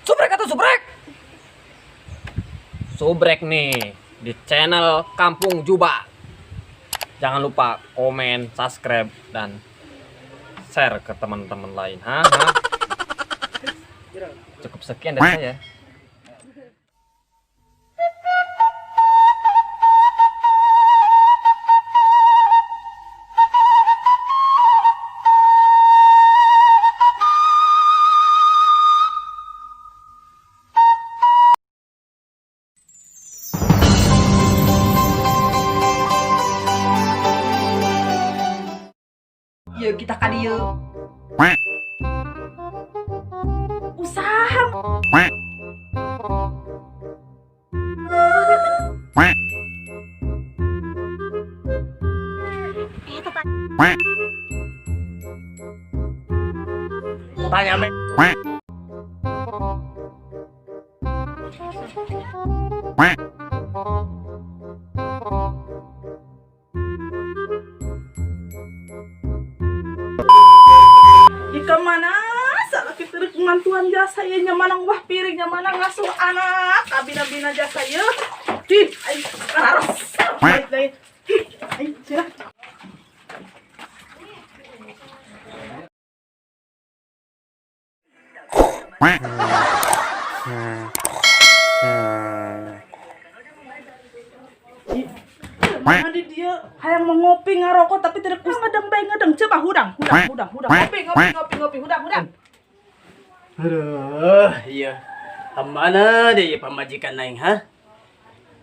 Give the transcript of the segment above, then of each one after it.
Subrek atau subrek? Subrek nih di channel Kampung Juba. Jangan lupa komen, subscribe, dan share ke teman-teman lain. Cukup sekian dari saya. Yuk kita kali yuk. Usaha. Tanya me. Ika mana salah kita mantuan jasa ya nyamanang wah piring nyamanang ngasuh anak abina-bina jasa ya. Hi, ai harus. Baik. Ai sila. Mana dia hayang mau ngopi ngarokok tapi tidak kus ngedeng coba hudang ngopi hudang. Aduh, iya. Kemana deh pemajikan aing, ha?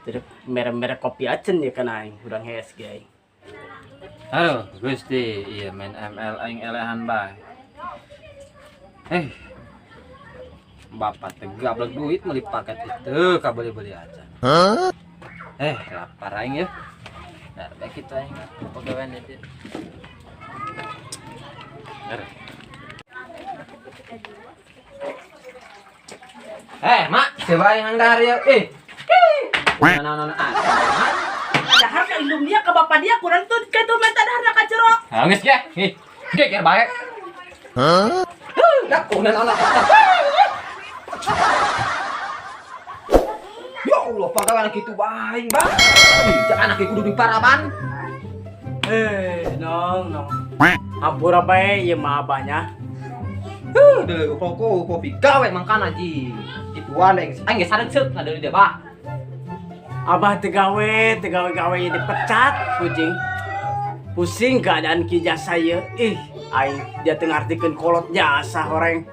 Tidak merek-merek kopi acen ya kan aing, udang hes aing. Halo, Gusti. Iya main ML aing elehan bae. Bapak gablek duit beli paket itu, ka beli-beli aja. Lapar aing ya. Nah, baik kita aing pegawaian itu. Mak, coba yang handar ya. Dahar ka indung dia ke bapak dia kurang tuh ka tuh minta dahar ka cerok. Geus ge. Geger bae. Dah kunan anak. Ya Allah, pagawean kitu bae, Bang. Jangan anak kudu di paraban. Nong. Ampura bae ieu mah abahnya. Deuleu kopi gawe mangkana ji. Ituan aing geus sareuk na deui dia, Bah. Abah tegawe dipecat kucing. Pusing keadaan ki jasa ieu. Aing dia teu ngartikeun kolot jasa horeng.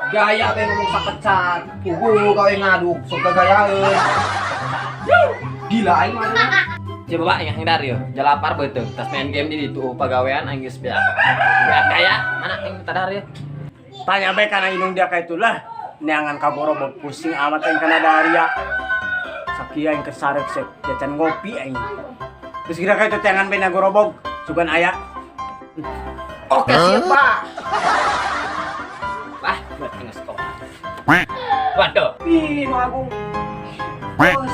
Gaya teh ngomong sapecat. Tuhu gawe ngaduk sok gagayaeun. Gila aing mah. Coba Pak yang hindar yo. Jalapar beuteung. Tas main game di ditu pagawean aing geus biasa. Ya kaya mana aing tadar yo. Tanya bae kana indung dia ka itulah. Neangan kaboro pusing amat aing kana daharia. Sakieu aing kesarek sek jajan ngopi aing. Terus kira ka itu tangan bae nagorobog. Sugan aya. Oke siap Pak. Buat nges kok. Waduh. Ih, Agung.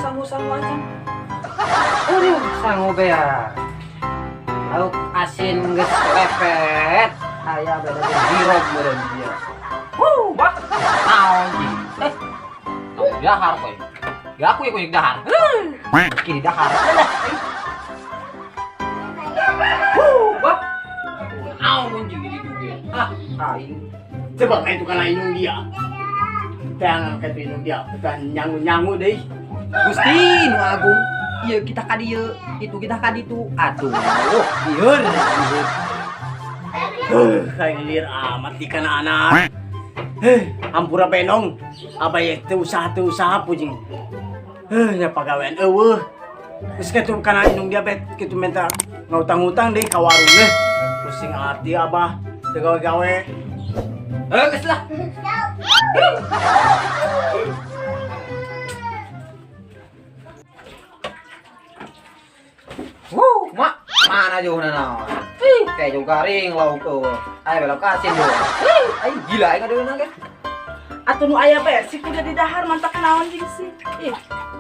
Sangu-sangu aja. Sangu bea. Lauk asin geus lepet. Aya beda dirog meureun dia. Bah. Naon ji? Dahar koy. Gak aku yang dahar. Kini dahar. Bah. Naon ji gitu ge. Aing. Coba kayak itu kana indung dia. Tangan ka indung dia, bukan nyangu-nyangu deui. Gusti nu agung. Ieu kita ka dieu, itu kita ka ditu. Aduh, lieur. Kayak ngelir amat di kana anak. Hampura benong. Abah teu usaha pujing. Nya pagawean eueuh. Geus kitu kana indung dia bet kitu minta ngutang-ngutang deui ka warung deh. Pusing hati abah teu gawe-gawe. Geus lah. Mak, mana jauhna naon? Kayak juga ring lauk tuh. Ayo belok kasin tuh. Ayo gila aing ngadeuna ge. Atuh nu aya bersih kudu di dahar mantak naon jeung sih.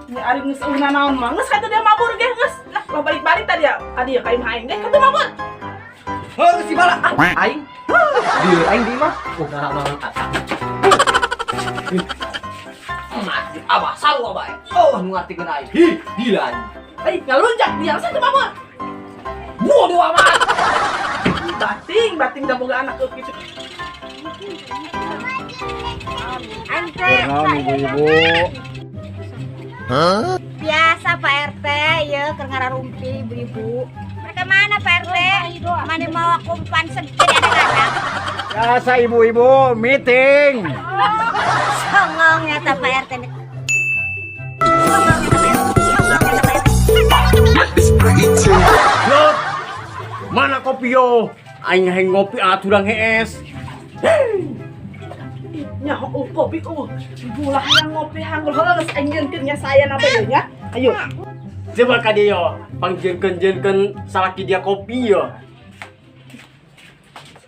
Ini ari geus eunah naon mah. Geus katu dia mabur ge geus. Lah balik-balik tadi ya. Tadi ya ka imah aing ge katu mabur. Si bala aing. Di aing di mah. Nah. Masih abah sawo abah. Oh, nu ngerti kena aing. Hi, gila. Ngalunjak dia saja mama. Bodoh amat. Bating dah boga anak ke gitu. Naon ibu-ibu? Biasa Pak RT, ya ngararumpi ibu-ibu. Mereka mana Pak RT? Mana mau aku umpan sedikit anak-anak? Biasa ibu-ibu meeting. Songong nyata Pak RT. Yot, mana kopi yo? Aing hang ngopi aturang hees. Nya kopi bulah yang ngopi hanggul heus anjeunkeun nya saya na bae nya. Ayo. Coba ka dia yo, pangjieun-jeun salaki dia kopi yo.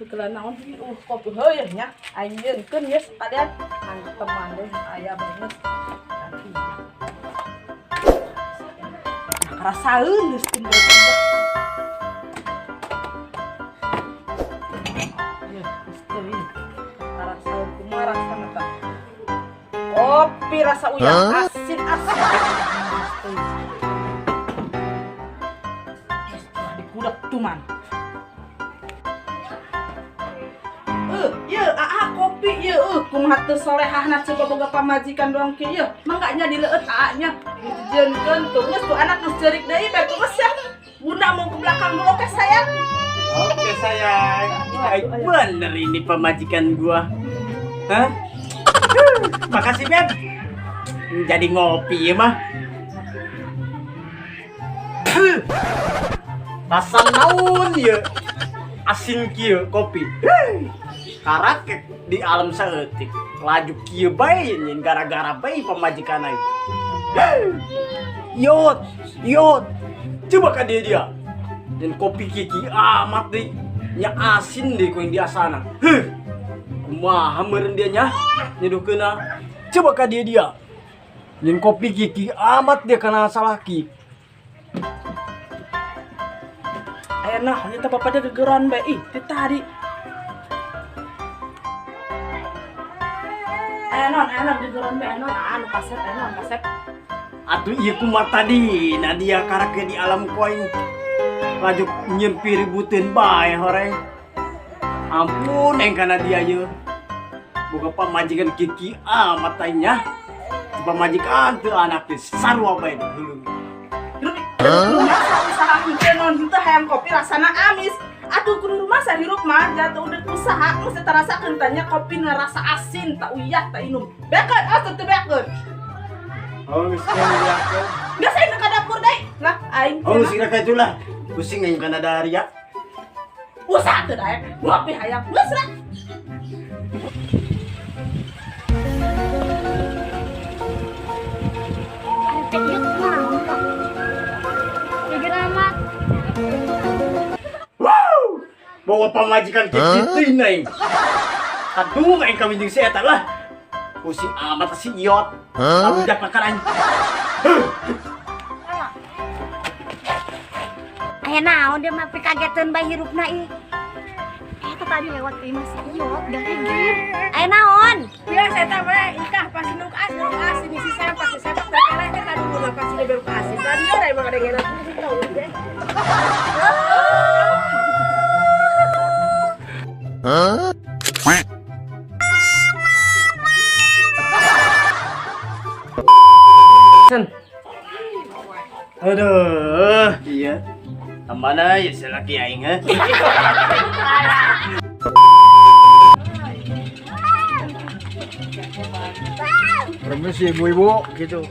Segala naon kopi heuh nya anjeunkeun ya sekalian teman deh aya banget. Rasaeun geus tinggal. Kopi rasa uyang asin. Setelah dikudak tuman. Iya, kopi iya. Kumaha teu solehahna coba boga pamajikan doang kieu ieu. Mangga nya dileueut nya. Dijeunkeun tuh geus tuh anak geus ceurik deui bae geus ya. Bunda mau ke belakang dulu ke sayang. Oke sayang. Baik bener ini pemajikan gua. Hah? Makasih Beb. Jadi ngopi ya mah. Rasa naon ya? Asin kieu kopi. Karak di alam saeutik. Laju kieu bae nyin gara-gara bae pemajikan aing. Yot. Coba ka dia. Dan kopi kiki amat deh. Nya asin deh ku yang diasana. Kumaha meureun dia nya nyedukeuna. Coba ka dia. Nyen kopi kiki amat dia kana salaki. Aya nah nya teh bapak dia gegeran bae ih ti tadi. Aya non gegeran bae non anu kasep. Atuh ieu kumaha tadi Nadia karake di alam koing. Laju nyempi ributin bae horeng. Ampun engkana dia ye. Boga pamajikan kiki amat tanya. Pamajikan teu anak teh sarua bae heuleuh. Usaha henteu non henteu hayang kopi rasana amis. Atuh kudu rumah sahirup mah jatuh udah usaha mesti tarasakeun tanya kopi nu rasa asin tak uyah tak inum. Bekeun atuh teu bekeun. Oh geus liakeun. Geus aing ka dapur deui. Lah aing. Oh geus ka itulah. Pusing aing kana daharia. Usaha teu daek. Ngopi hayang geus lah. Bawa pamajikan kiki naing. Aduh aing kami jeung si eta lah. Pusing amat si iot. Aku jak makan aing. Aya naon dia mah kageteun bae hirupna ieu. Eta tadi lewat ke Mas Iot gahegin. Aya naon? Biasa eta mah ikah pas nuk asin isi sepak terkena teh kadu mah pas dia beru asin. Tadi ada emang ada gerak tahu deh. Sen. Aduh, iya. Mana ya selaki aing ha? Permisi ibu-ibu gitu.